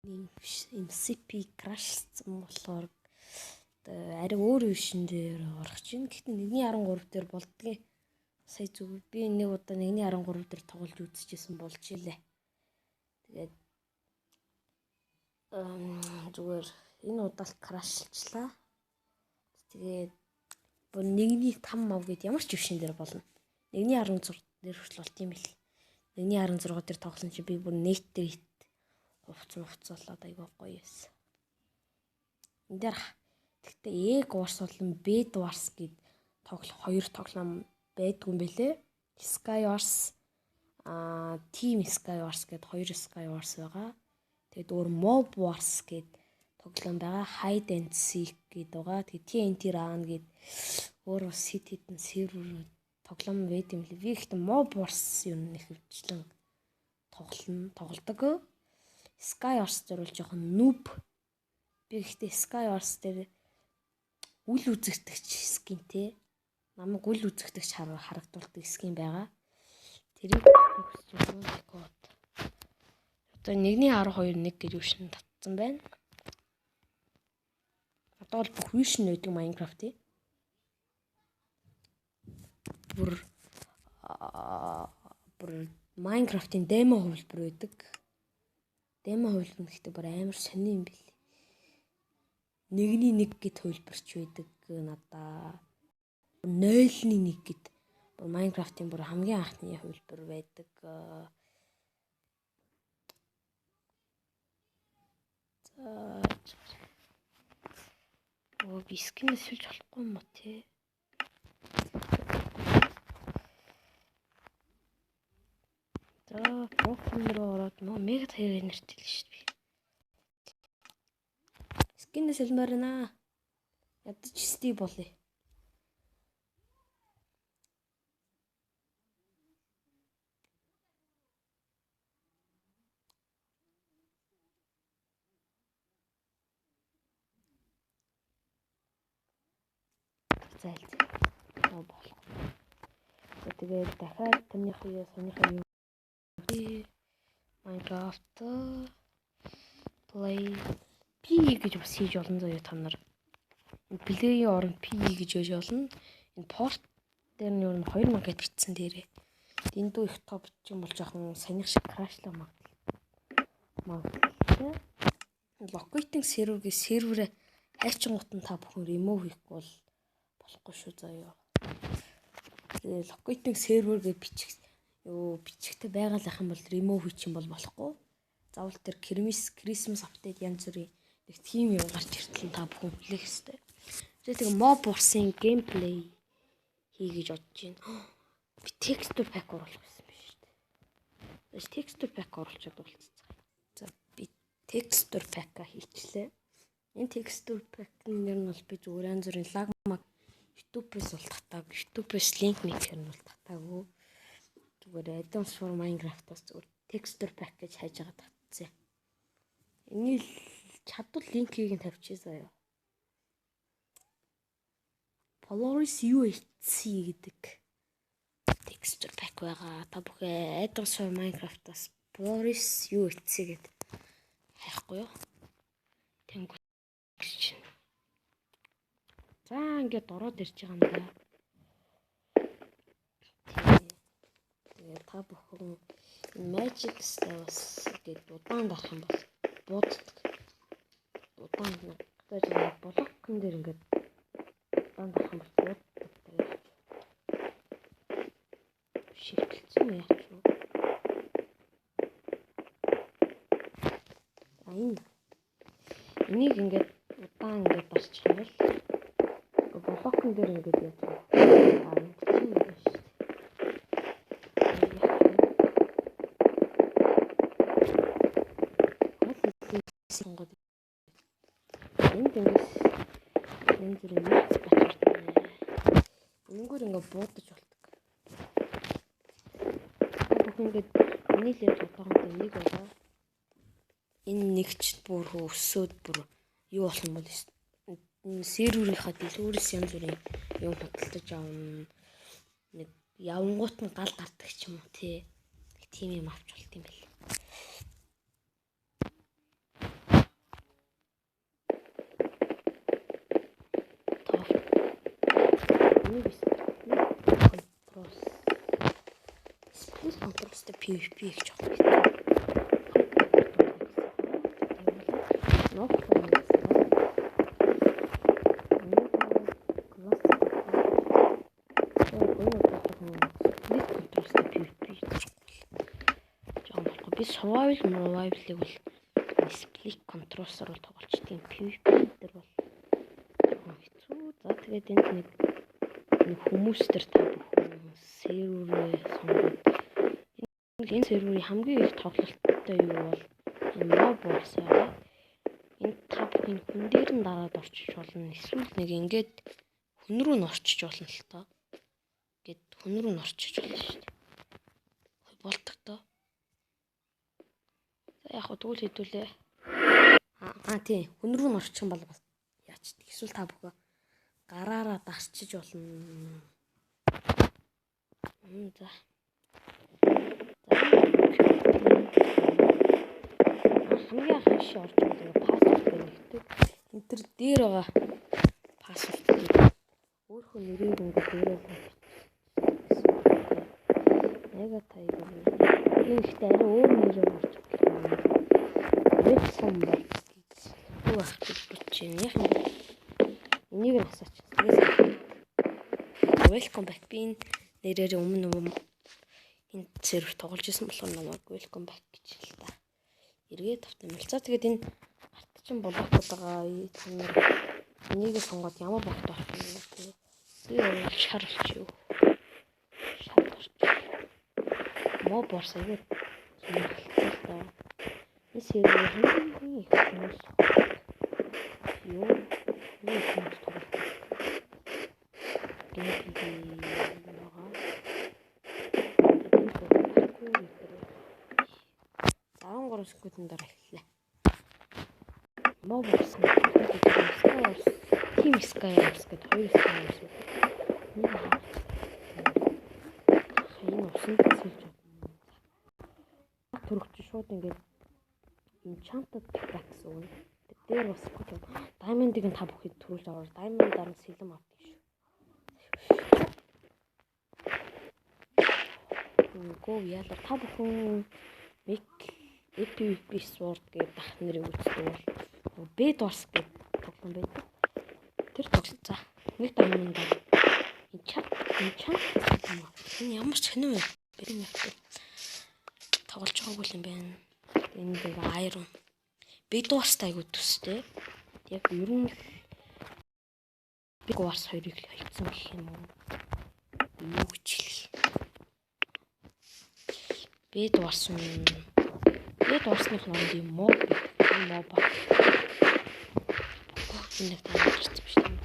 MCP crashсан болохоор арай өөр вишн дээр орох чинь. Гэхдээ 1.13 дээр болдгийг сая зүг би нэг удаа 1.13 дээр тоглож үзчихсэн болж илээ. Тэгээд зүгээр энэ удаа л крашлчлаа. Тэгээд 1.5 мав гэд ямар ч вишн дээр болно. 1.16 дээр хүртэл болт юм бэл. 1.16 дээр тоглосон чи би бүр нэт дээр хувцалаад айгаа гоё эс. Энд дээр гэхдээ Egg Wars болон Bed Wars гэд хоёр тоглоом байдгүй юм бэлээ. Sky Wars Team Sky Wars гэд хоёр Sky Wars байгаа. Тэгээд өөр Mob Wars гэд тоглоом байгаа. Hide and Seek гэд байгаа. Тэгээд TNT Run гэд өөр бас хитэн сервер тоглоом байд юм лээ. Би ихтэй Mob Wars юм нэг хөвчлэн тоглодог. Sky Wars дээр бол жоохон noob. Би ихтэй Sky Wars дээр үл үзэгдэгч скинтэй. Намайг үл үзэгдэгч харагдуулдаг скин байгаа. Тэрийг хүсэж байна. Код. Одоо 1.12 гэж вишн татсан байна. Одоо бол бүх вишн өгдөг Майнкрафт. Бүр Майнкрафтын демо хувилбар байдаг. Демо хувилбар гэхдээ бүр амар сони юм бэл. 1.1 гэд хувилбарч байдаг надаа. 0.1 гэд бүр Майнкрафтын бүр хамгийн анхны хувилбар байдаг. Би скинээс шилж болохгүй юм уу те? Профиль руу ороод мега таяр нэртэл шүү дээ. Скинээс илмээр наа. Ядаж стив болъё. Зайлт. Болох. Тэгээд дахиад томьёохоо сонирхоо юм. Minecraft play P гэж бас хийж болно заяа та нар. Play-ийн оронд P гэж хийж болно. Энэ порт дээр нь юу 2000 гэд бичсэн дээрээ. Дэндүү их топ ч юм бол жоохон санийх шиг крашлаа магадгүй. Локейтинг сервергээ серверээ хайчингууд нь та бүхэн remove хийхгүй бол болохгүй шүү заяа. Тэгээ локейтинг сервергээ бичихтэй байгалах юм бол remove хийчих юм бол болохгүй. Заавал тэр Christmas update янз бүрийн нэг тийм юм гарч иртэл та бүхэн хүлээх ёстой. Тэгээ Mob Wars-ийн gameplay хий гэж бодож байна. Би texture pack оруулах гэсэн биш үү? Тэгэж texture pack оруулчаад болцсон. За би texture pack хийчлээ. Энэ texture pack-ын нэр нь бол би зүгээр янз бүрийн lag mag YouTube-ээс бол татааг. YouTube-ээс link мэхэр нь бол татаагүй. Зүгээр Add-ons for Minecraft-аас зүгээр texture pack гэж хайж байгаа татсан. Энийг чадвал линкийг нь тавьчихъя заяа. Polaris UHC гэдэг texture pack байгаа. Та бүхэн Add-ons for Minecraft-аас Polaris UHC гэдэг хайхгүй юу? Тэнгуү чинь. За ингээд ороод ирж байгаа юм да. Тэгээ та бүхэн Magic Stars гэдэг удаан дарах юм бол бууддаг. Удаан гэдэг блокн дээр ингээд удаан дарах юм бол бууддаг. Шилжүүлсэн яач вэ? Энийг ингээд удаан ингээд дарчих юм бол блокн дээр ингээд яаж вэ? Энгүүр ингээд буудаж болдог. Ингээд нийлээд бодоход нэг байгаа. Энэ нэгч бүр өсөөд бүр юу болох юм бол серверийнхаа дэлгүүрээс янз бүрийн юм худалдаж авна. Нэг явангуут нь гал гардаг ч юм уу тий. Тийм юм авч болт юм бэл. Split control-тэй PvP гэж байна. Ног би survival-ыг бол split control-соор бол тоглож тийм PvP дээр бол хэцүү. За тэгээд энд нэг хүмүүс төр та бүхэн серверээ сонгоод энэ серверийн хамгийн их тоглолттой юу бол mob wars аа. Энэ та бүхэн хүн дээр нь дараад орчиж болно. Эсвэл нэг ингээд хүн рүү н орчиж болно л тоо. Гэт хүн рүү н орчиж болно шүү дээ. Болдог тоо. За яг хөө тэгвэл хэдүүлээ. Тийм. Хүн рүү н орчих юм бол яач. Эсвэл та бүхэн гараараа дарчиж болно. За. Хамгийн хашаа орж байгаа пассворд нэгдэг. Энэ төр дээр байгаа пассвордыг өөрийнхөө нэрийг ингээд дээрээ Mega Tiger. Энэ ихтэй арай өөр нэрээр орж байгаа. Welcome back. Юу ах гэж бичсэн юм. Энийг нь асаач. Welcome back. Би энэ нэрээр өмнө энэ сервер тоглож исэн болохоор намайг welcome back гэж хэл та. Эргээд автомал. За тэгээд энэ артчин болохгүй байгаа. Та нар энийг сонгоод ямар багт орох юм бэ? Би шарч юу? Шарч. Mob wars гэдэг сонирхолтой. Энэ сервер хамгийн их хүмүүс юу хүмүүс тоглох. Секундын дараа эхэллээ. Mob wars Team Skywars гэдэг хоёр Skywars үү. Энэ усан тасэлж байна. Төрөгч шууд ингээд enchanted pickaxe өгнө. Дээр бас diamond-ыг нь та бүхэд төрүүлж аваар. Diamond-аар нь сэлэм авдаг шүү. Гоо яла та бүхэн PvP sword гэдэг дахт нэрийг үздэг бол Bed Wars гэдэг тоглоом байдаг. Тэр тоглолт за нэг diamond-аар enchant энэ ямар сонир бэ? Тоглож байгаагүй юм байна. Энэ нэг iron Bed Wars тайгуу төстэй. Яг ер нь Bed Wars хоёрыг хэлсэн гэх юм уу? Юу гэж хэл. Bed Wars-ны хоног юм mob mob. Энэ нэг таалагдчих биш юм.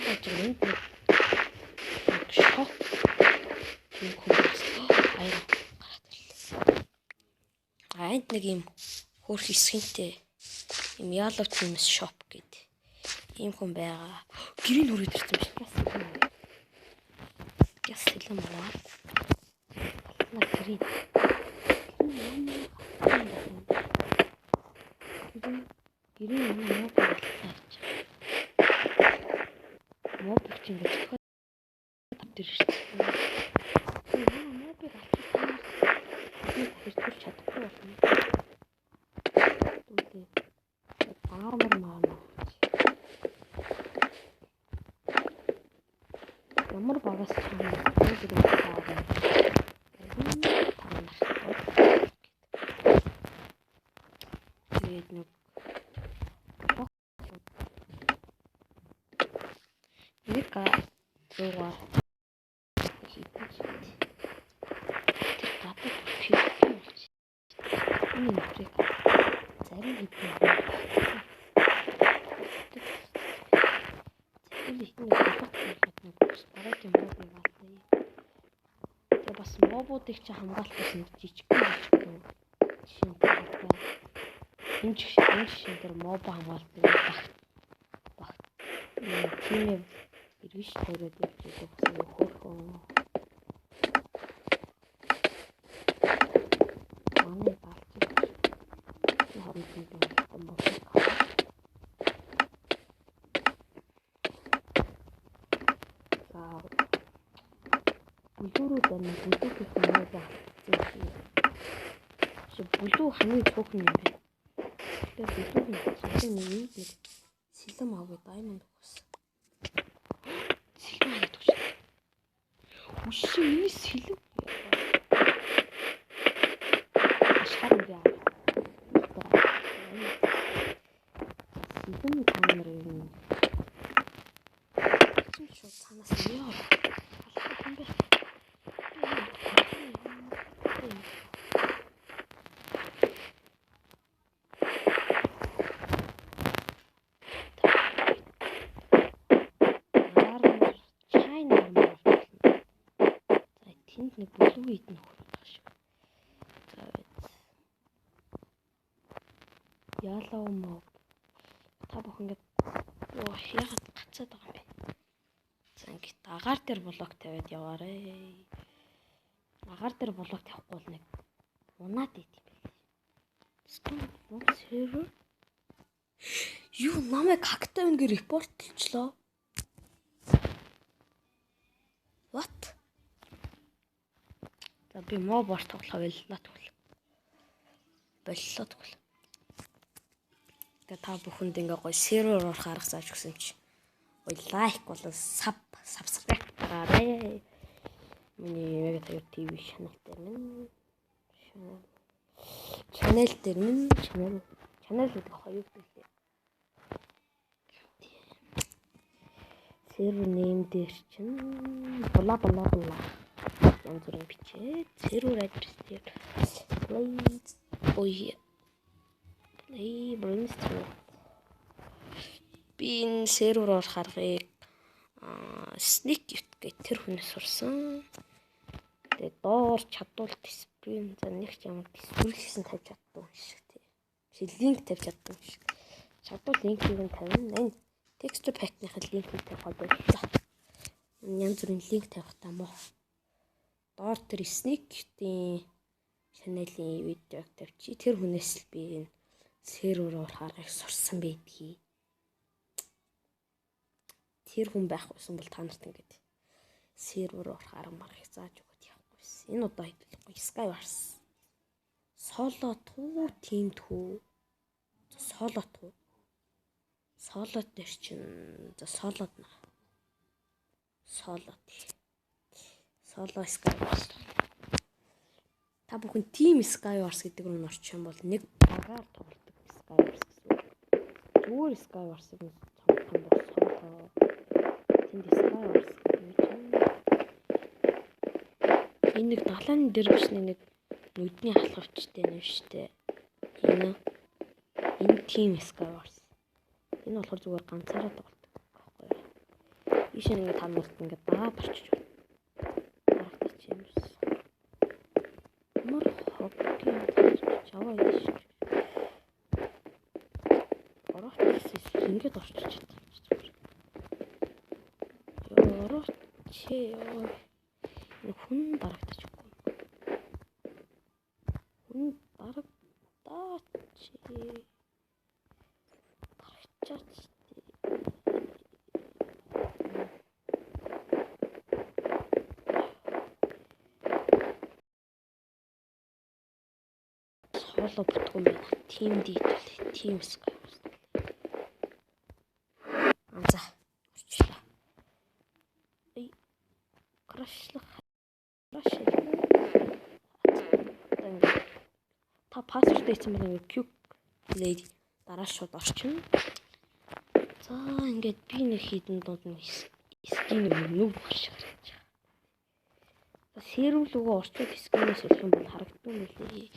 Тэгээд энэ шок юм хүмүүс аяа гараад ирлээ. Энд нэг юм хөөх хэсгэнтэй юм Yellow Teams shop гэдэг ийм хүн байгаа. Гэрийн хүрээд ирсэн биш. Яс хэлэн байна. Гэрийн моб чинь гэж тавьдаг шүү дээ. Мобыг алчиж чадахгүй байна. Армор ямар багаас чамд үзэж байгаа юм. Тэгээд нэг зугаа хийдэж гадаад PvP болж энэ нэрийг зарим хэдэн тэгээ бас мобуудыг чи хамгаалах нь жижигхэн жишээ байна. Энэ жишээ дээр моб хамгаалдаг багт тийм эргэж тавиад өгч хөөхөн манай балч хоромтон болсон болов. За үлдүүрөө байна. Бүлүү гэх юм уу яа. Бүлүү хамгийн цөөхөн юм байна. Тэгэхээр бүлүүг нэг сэлэм авъя diamond өгсөн. Сэлэм авъя гэж. Үгүй миний сэлэм. Ашхаар юм яа. Сэлэм камер юм. Шууд цаанаас яа. Алхах юм бэ. Нэг бүлүү идэх нөхөр шиг. За яалаа мó. Та бүхэн ингээд яагаад гацаад байгаа юм бэ? За ингээд агаар дээр блок тавиад яваарэ. Агаар дээр блок тавихгүй бол нэг унаад ид юм бэ. Скон сервер. Юу намайг хактай үнээр репортлчлоо. What? За би мобор тоглох байлаа тэгвэл. Боллоо тэгвэл. Тэгээ та бүхэнд ингээ гоё сервер орох арга зааж өгсөн чи. Гоё лайк болон subscribe гараарэ. Миний Mega Tiger TV channel дээр минь channel гэдэг хоёр билээ. Сервер name дээр чинь бла. Янз бүрийн бичээ. Сервер адрес дээр play brainstorm. Би энэ сервер орох аргыг Sneak гэх тэр хүнээс сурсан. Тэгээ доор чадвал дисплей за нэг ч ямар дисплейсэн тавьж чаддаг юм шиг тий. Линк тавьж чаддаг юм шиг. Чадвал линкийг нь тавина. Энэ texture pack-ийн линкийг тавих боллоо. Янз бүрийн линк тавих та мó. Доор тэр Sneak-ийн channel-ийн видеог тавьчих. Тэр хүнээс л би энэ сервер орох аргыг сурсан байдгийг. Тэр хүн байхгүйсэн бол та нарт ингээд сервер орох арга маргыг зааж өгöd явахгүйсэн. Энэ удаа хэлэхгүй Skywars. Соло туу team түү. Соло туу. Соло дээр чинь за солод наа. Соло Skywars. Та бүхэн team Skywars гэдэг рүү орчих юм бол нэг багаар тоглодог Skywars гэсэн. Зүгээр Skywars-ыг тоглох юм бол соло тэнд Skywars гэдэг чинь энэ нэг далайн дээр биш нэг нүдний халахвчтай юм штэ. Энэ team Skywars. Энэ болохоор зүгээр ганцаараа тоглодог байхгүй юу? Ийш нэг та нарт ингээд дагаад орчиж байна. Харагдаж юм шиг. Мөр хокки чаваа ийш. Орооч ингээд орчиж чадсан. Ёо. Хүн дарагдаж өггүй. Хүн дарагдаач. Дарагдаач. Соло бүтгэн байна. Team дийтэл team Skywars. За. Орчлаа. Крашлах. Та пассворд хийсэн байна ингээ Q lady дараа шууд орчин. За ингээд би нэг хідэн дууд нэг скин нүг болчих гэж. Сервер рүүгээ орчууд скинээс өрөх юм бол харагдсан мөлий.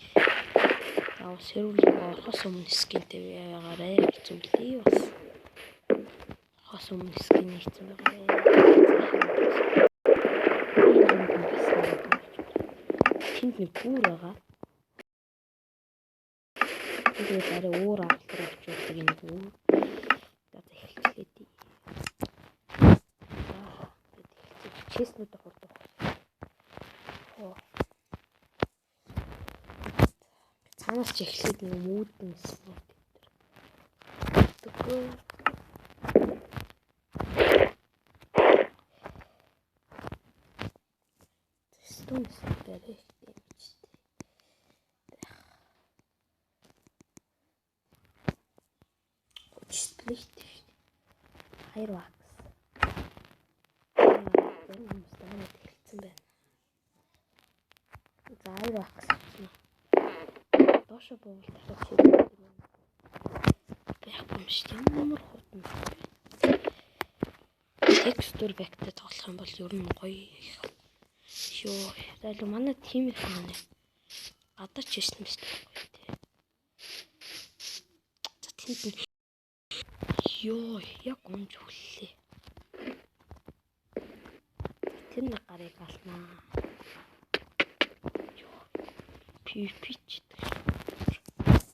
За сервер рүүгээ орохоос өмнө скинтэй байгаарэ гэсэн мөлий бас. Орохоос өмнө скин хийсэн байгаарэ. Тэнд нэг гүр байгаа. Тэгээд арай уур авалтар авчулдаг юм дүү. За эхэлчихлээ дээ. Честнүүд хурдаг. Цаанаас ч эхлээд нэг мүүдэн спорт гэдэг. Стунс дээрээ дэмжтэй. Чисплейт. Хайр вакс. Энэ хүмүүс танаад хэлсэн байна. За хайр вакс. Доошо боол дахиад шийдэх юм. Байхгүй юм шиг ямар хутан. Текстур бэктэй тоглох юм бол ер нь гоё. Йоо, зайл манай тим их маань гадаач хийсэн мэт гоё тий. За тэнд ёо, яг унж хүллээ. Тэр нэг гарыг алнаа. Ёо. Пипич.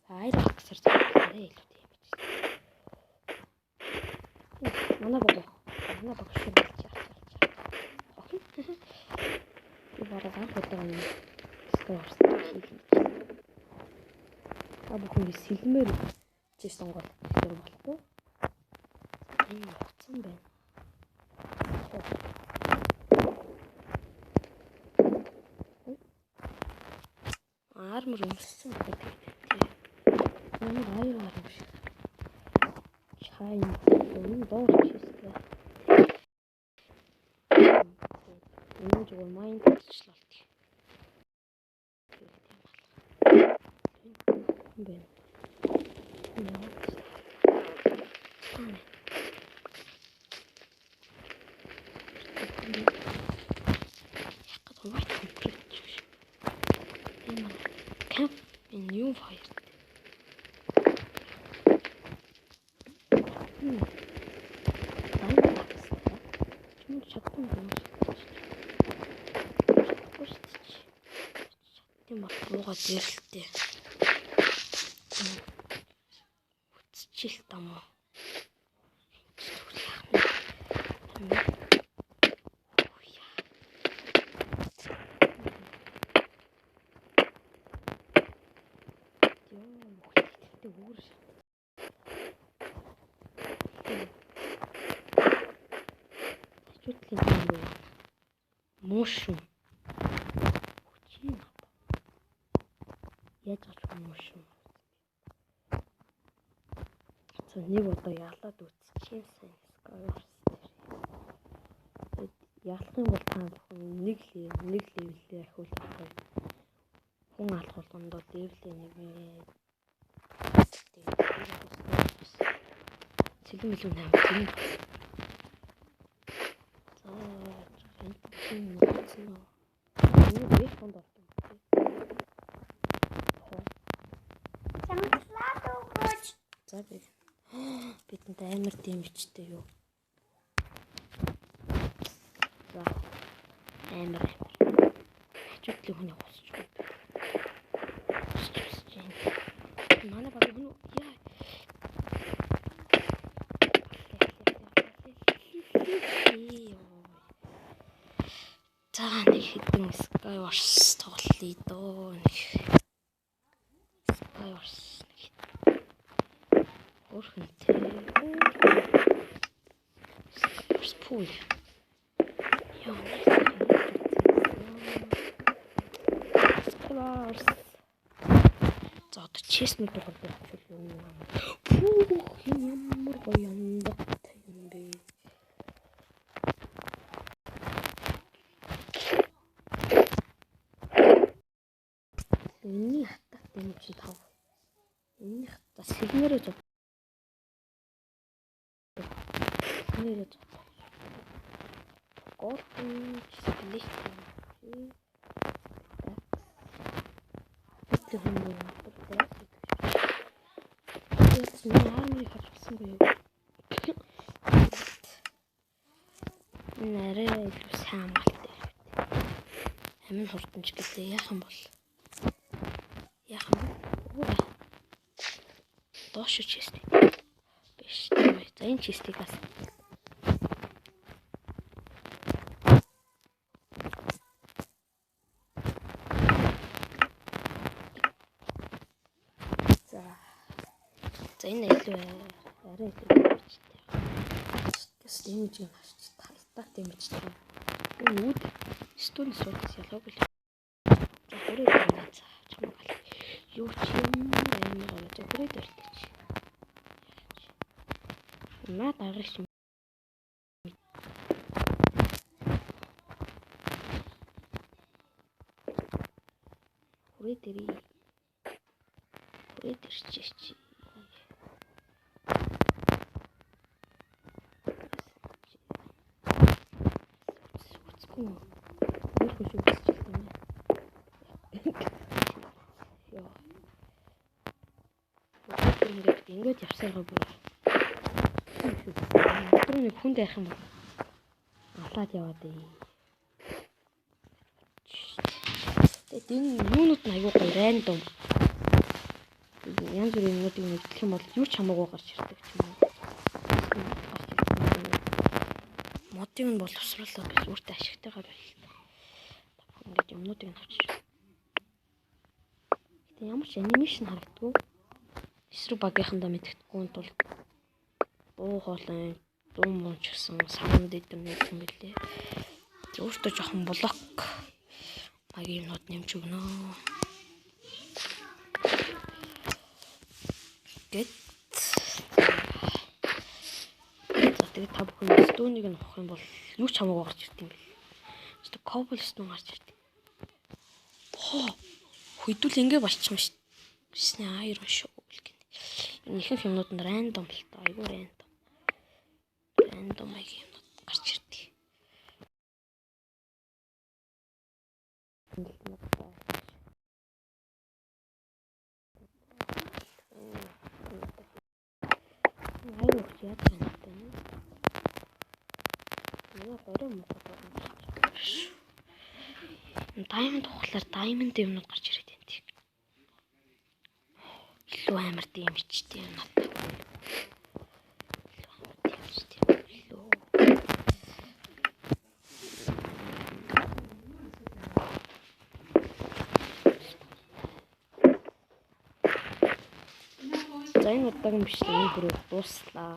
Хайр аксар зэрэгтэй илүү тийм байж. Манай баг шиг болж яах. Би бараг хөлөг юм. Скорс хийлээ. Бүхэн сэлмээр чийсэн гол тэр болохгүй. Энэ утсан байна. Армор өмссөн гэдэг тийм. Ямар аяар юм шиг. Чайн энэ доор чийсгээ. Энэ зүгээр майнд болчихлоо. Бэн. New fire. Тийм буугаа дэрэлтэй. Үтсчихэл там уу. Мушум. Хүчин. Яаж ч мушум. За нэг удаа ялаад үтсчихсэн скорс. Ялах юм бол та нэг левелээ ахиулах бай. Хүн алах болгонд левелээ нэг цэлэн илүү 8 тийм. Энэ бих хонд орсон. Чамглаад өгөөч. За бидэнд амар дэмжтэй юу. За амар. Хажуудлын хүний хусч. Манай баг хүн яа. За нэг хэдэн Skywars тоглоё доо нэг. Skywars нэг. Өөрхөнтэй. Skywars pool. Яа. Skywars. За одоо честнүүд тоглох юм уу? Пүүх ямар гоё юм бэ? Миний хатаг дэмж 5. Миний хатаг сэлмээрээ зов. Нэрээ зов. Горхон сэлэх. Бид хүмүүс яц нэрээ хавцсан бай. Нэрээ илүү сайн малтай. Амин хурдамж гэдэг яах юм бол доош чистик. Биш. За энэ чистикаас. За энэ илүү арай илүү бичтэй. Тэс дэмэж юм авч та дэмэж та. Энэ үүд стунд суудас ялаагүй. Хүрээд байна цаа. Чамаг аль. Юу ч юм аймаг хүрээд өртөж. Наа дагагч хүрээд ирээ. Хүрээд ирчихэж. Өөр хүн шүү гэж хэлсэн юм. Яа. Ингээд явсараа бүр. Тэр нэг хүнд ярих юм бол алаад яваад ээ. Тэгээд энэ юунууд нь аягүй гоё рандом. Янз бүрийн юмнуудыг нэрлэх юм бол юу ч хамаагүй гарч ирдэг ч юм уу. Модыг нь боловсруулаад бас өөртөө ашигтайгаар байлаа. Ингээд юмнуудыг нь авчиж. Гэтэ ямар ч анимашн харагдгүй. Эсрэг багийнхандаа мэддэхгүй тул дуу хоолой, дуу мууч гэсэн саунд эдэр нэг юм билээ. Өөртөө жоохон блок магийн юмнууд нэмж өгнө. Гэт тэгээд та бүхэн стүүнийг нь авах юм бол юу ч хамаагүй гарч ирд юм бэл. Өөртөө cobblestone гарч ирд. Хөдөл ингэ болчихсон шүү. Бисний айрон шүү гэх. Энэ ихэнх юмнууд нь рандом л тоо. Айгүй рандом. Рандом маягийн юмнууд гарч ирдэг. Айгүй яд тантай. Яа бороо мохот. Diamond ухлаар diamond юмнууд гарч ирээд байна тийм. Илүү амар тийм ичтэй юм надад. За энэ удаагийн бичлэг энэ бүрээ дууслаа.